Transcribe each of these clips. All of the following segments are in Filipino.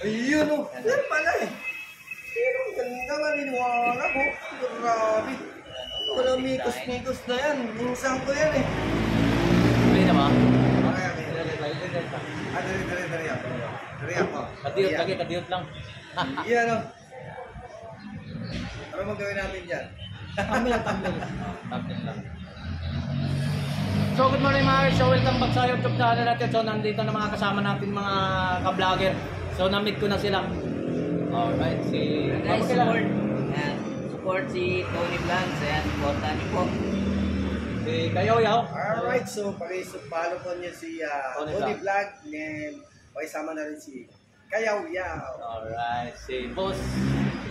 Ayun o. Yan pala eh. Pero ang ganda maniniwala ko. Grabe. Wala mikos-mikos na yan. Minsan ko yan eh. Hindi na ba? Dali ako. Dali ako. Kadiyot lagi, kadiyot lang. Iyan o. Ano magawin natin dyan? Thumbnail lang. So good morning mga guys, so welcome back sa YouTube channel natin. So nandito na mga kasama natin mga ka-vlogger. So na-meet ko na sila. Alright, si guys, support si Tony Vlogs. Ayan, supportan niyo po. Si Kayaw-Yaw. Alright, so pakisupalo po niyo si Tony Vlog. And pakisama na rin si Kayaw-Yaw. Alright, si Boss.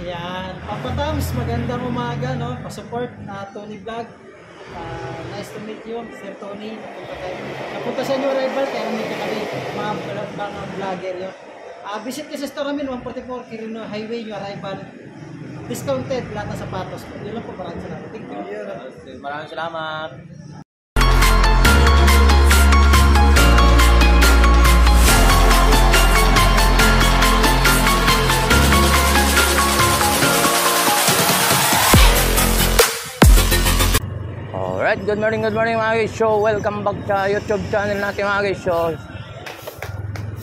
Yan, Papa Tams, magandang umaga, no? Pa-support Tony Vlog. Nice to meet you, Sir Tony. Napunta sa New Arrival, kaya nandito kami, mga vlogger yun. Visit nyo sa store namin, 144 Quirino Highway, New Arrival. Discounted, lahat ng sapatos. Yun lang po, maraming salamat. Thank you. Maraming salamat. Alright, good morning mga guys. So, welcome back sa YouTube channel natin mga guys. So,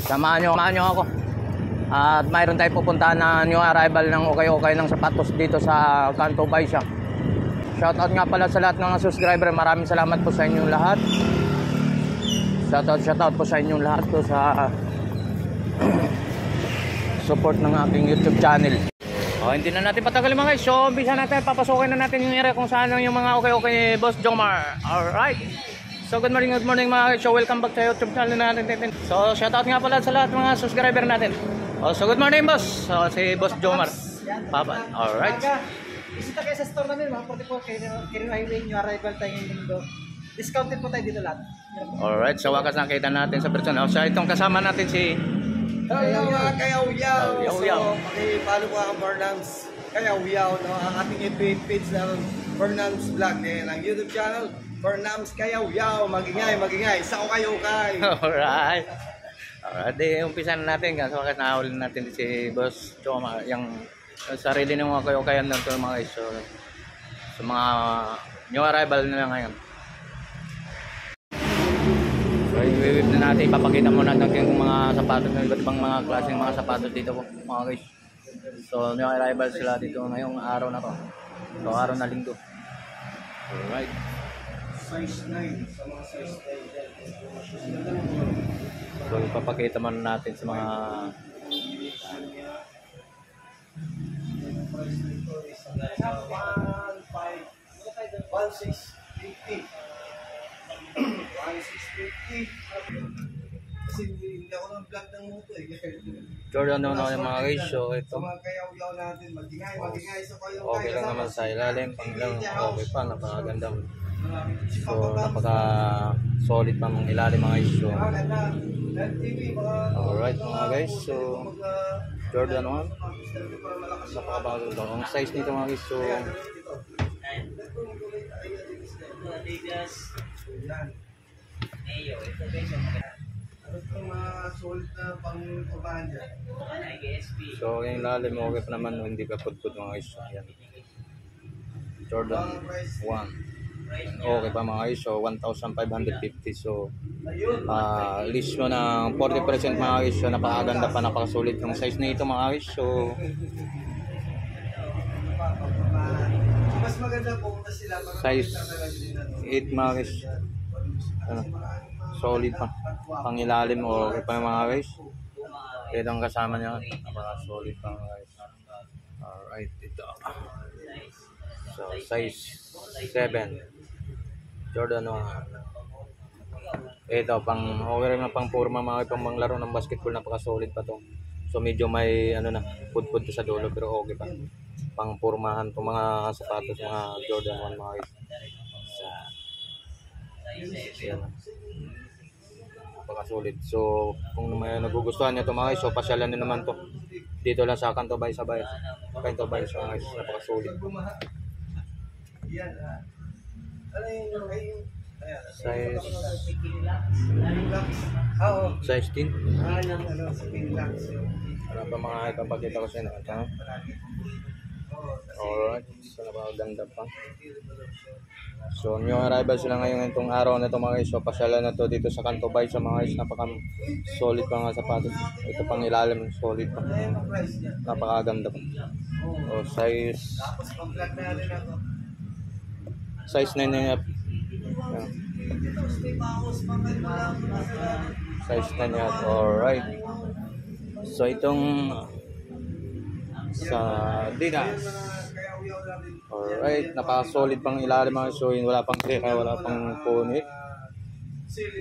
samahan nyo ako. At mayroon tayong pupuntahan na new arrival ng okay ng sapatos dito sa Kanto Baisha. Shoutout nga pala sa lahat ng mga subscriber. Maraming salamat po sa inyong lahat. Shoutout po sa inyong lahat po sa support ng aking YouTube channel. Hindi na natin patagalin mga guys. So, umpisa natin. Papasukin na natin yung area kung saan yung mga okay ni Boss Jomar. Alright. So, good morning mga guys. So, welcome back sa YouTube channel natin. So, shoutout nga pala sa lahat ng mga subscriber natin. So, good morning boss. So, si Boss Jomar. Papa. Alright. Bisita kayo sa store namin, 144 Quirino Highway, New Arrival tayo ngayong linggo. Discounted po tayo dito lahat. Alright. So, wakas nakita natin sa person. So, itong kasama natin si Hello mga Kayaw-Yaw. Kayaw-Yaw. So, pakipalo po ang Burnham's Kayaw-Yaw, no? Ang ating page ng Burnham's Vlog. Ang YouTube channel, Burnham's Kayaw-Yaw. Magingay. Sa ukay-ukay. Alright. Alright. Umpisa na natin. Kasi wakas nakahuli natin si Boss Jomar. Yung sarili ng mga kayo-kayan ng mga guys. So, sa mga new arrival na ngayon. So, i-whip na natin, ipapakita muna natin yung mga sapatos, iba't ibang mga klaseng mga sapatos dito po, mga guys. So, new arrival sila dito ngayong araw na to. So, araw na linggo. Alright. Size 9. Sa mga size 9. So, ipapakita muna natin sa mga Price nito is 1,650. 1,650. Kasi hindi ako ng vlog ng moto eh. Jordan naman ako yung mga guys. So, ito. Sa mga Kayaw-Yaw natin, magingay sa kayo. Okay lang naman sa ilalim. Panglang okay pa. Napakaganda. So, napaka solid pa mga ilalim mga guys. So, alright mga guys. So, Jordan 1. Napakabago ito. Ang size nito mga guys. So, ano itong mga solid na pang-tubahan dyan? so yung lalim okay pa naman. Hindi ka pudpud mga guys. Ayan. Jordan 1. Okay pa mga guys. So, 1,550. So, list mo ng 40% mga guys. So, napakaganda pa. Napakasulit yung size na ito mga guys. So, mas maganda pumunta sila size 8 mga guys. Solid pa. Pangilalim okay pa mga guys. Ito ang kasama niya. Napaka-solid pa mga guys. Alright, ito. So, size 7. Jordan 1. Ito, okay rin na pang purma mga pang manglaro ng basketball. Napaka-solid pa to. So, medyo may pud-pud sa dulo pero okay pa. Pang purmahan itong mga sapatos, mga Jordan 1 mga guys. Yan. Napaka-solid. So, kung may nagugustuhan nyo ito mga guys, so pasyalan nyo naman to. Dito lang sa Kanto Baisha mga guys. Napaka-solid. Yan. Ano yung Size Oo. Size 10. Sa Pinlax. Ano pa mga ipapakita ko sa inyo? Ito. Alright. So, napakaganda pa. So, new arrival sila ngayon itong araw na ito mga guys. So, pasyalan na to dito sa Canto Bay sa mga guys. Napaka-solid pa nga sapatos. Ito pang ilalim, solid pa. Napakaganda pa. So, size 9 na yan. Size 9 yan. Alright. So, itong sa Adidas. Alright, napaka-solid pang ilalim mga so yun, wala pang kreka, wala pang punit.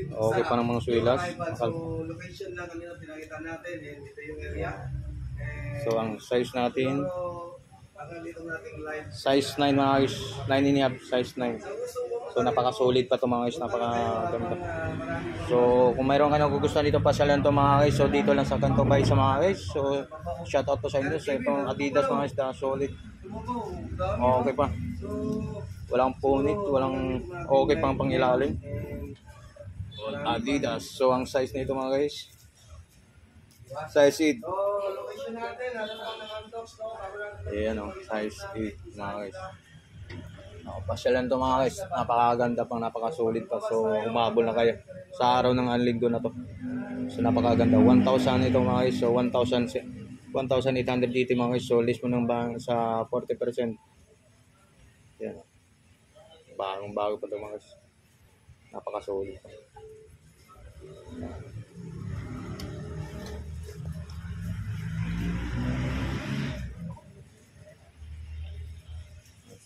Okay pa ng mga suilas. So, location lang kanina pinakita natin. Dito yung area. So, ang size natin, Dito natin live. size 9 mga guys, 9.5, size 9. So, napaka-solid pa ito mga guys, napaka-ganda. So, kung mayroon ka nagugustuhan dito pasyalan to mga guys, so dito lang sa Canto Bay sa mga guys. So, shoutout po sa inyo. So, itong Adidas mga guys, solid. Okay pa. Walang punit, walang okay pang pangilalim. Adidas. So, ang size nito mga guys, size 8. Location natin, ano naman dogs, no? Ayan o, size 8 mga guys. Pasyalan to mga guys, napakaganda pang, napakasulit pa. So, umabol na kayo sa araw ng Linggo na to. So, napakaganda. 1,000 ito mga guys. So, 1,800 dito mga guys. So, list mo ng sa 40%. Yan. Bagong bago pa ito mga guys. Napakasulit pa.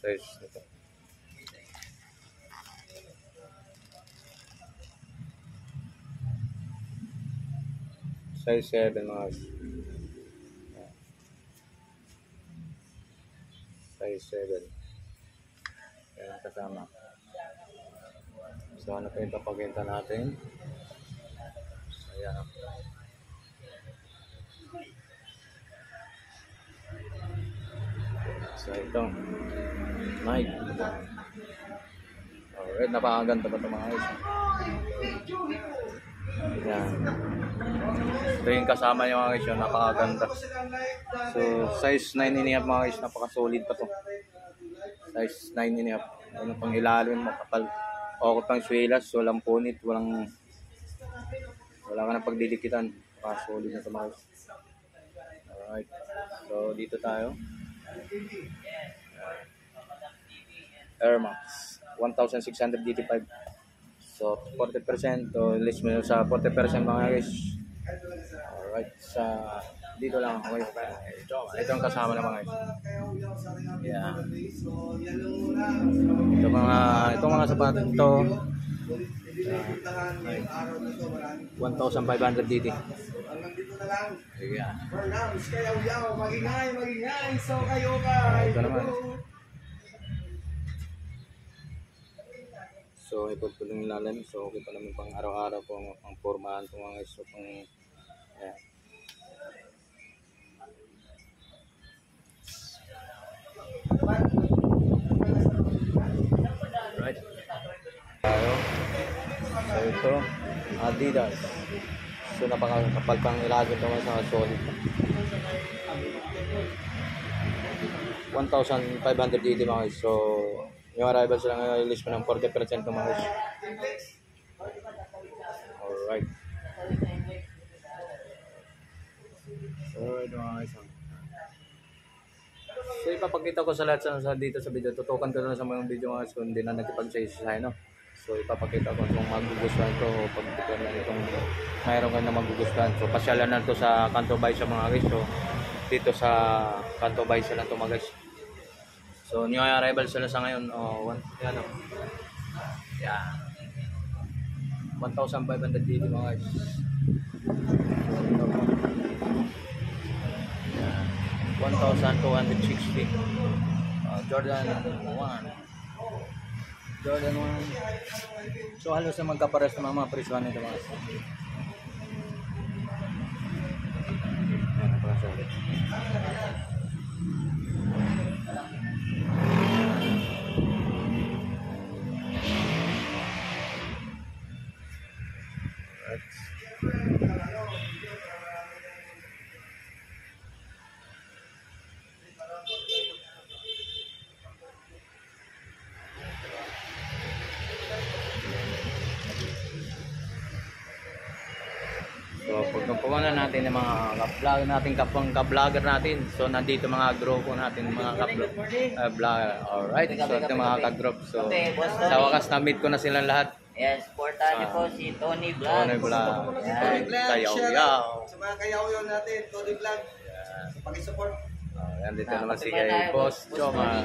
Size nito. Size 7 mga guys. Size 7. Yan ang kasama. So ano pa yung papagenta natin? Ayan. So ito. Nike. Alright, napakaganda pa ito mga guys. Yan. Ito yung kasama niya mga guys, yun, napakaganda. So, size 9.5 mga guys, napaka-solid pa to. Size 9.5. Ano pang ilalim, makapal. Okay pang suelas, walang punit, wala ka na pagdidikitan. Napaka-solid na ito mga guys. Alright. So, dito tayo. Air Max 1,685. So 40%, so list mo sa 40% mga guys. Alright, sa dito lang ako. Ito ang kasama ng mga guys. Yeah. Ito mga sapatos ito. 1,500 DT. Hanggang dito na lang. Yeah. Bernams, kayaw-yaw, magingay, so kayo ka. Ito naman. So, ipod po yung ilalim. So, okay pa naman pang araw-araw po, pang formahan po mga guys. So, pang, yeah. Right. So, ito, Adidas. So, napakakapal pang ilalim ito mga sa solid. 1,500 DD mga guys. So, yung arrival sila ngayon, release mo ng 40% ng mga guys. Alright. Alright mga guys. So, ipapakita ko sa lahat sa dito sa video. Tutukan ko na sa mga video mga guys kung hindi na nakipag-say-say, no? So, ipapakita ko kung magugustuhan ko o pag-tukan lang itong mayroon ka na magugustuhan. So, pasyalan na ito sa Canto Bay sa mga guys. So, dito sa Canto Bay sila ito mga guys. So, new arrival sila sa ngayon. Yan o. Yan. 1,500 dito mga guys. Yan. 1,260. Jordan 1. Jordan 1. So, halos na magkapares ng mga presyon nito mga guys. Yan ang presyon. Pagkapunan natin yung mga ka-vlogger natin, ka-vlogger natin. So, nandito mga grupo natin, mga ka-vlogger. Alright, so ito mga ka-group. So, sa wakas na-meet ko na silang lahat. Ayan, supportahan niyo po si Tony Vlog. Tony Vlog. Tony Vlog, Kayaw shout yaw. out sa mga kayaw-yaw natin, Tony Vlog. Pag-support. Ayan, dito naman si kay Boss Jomar.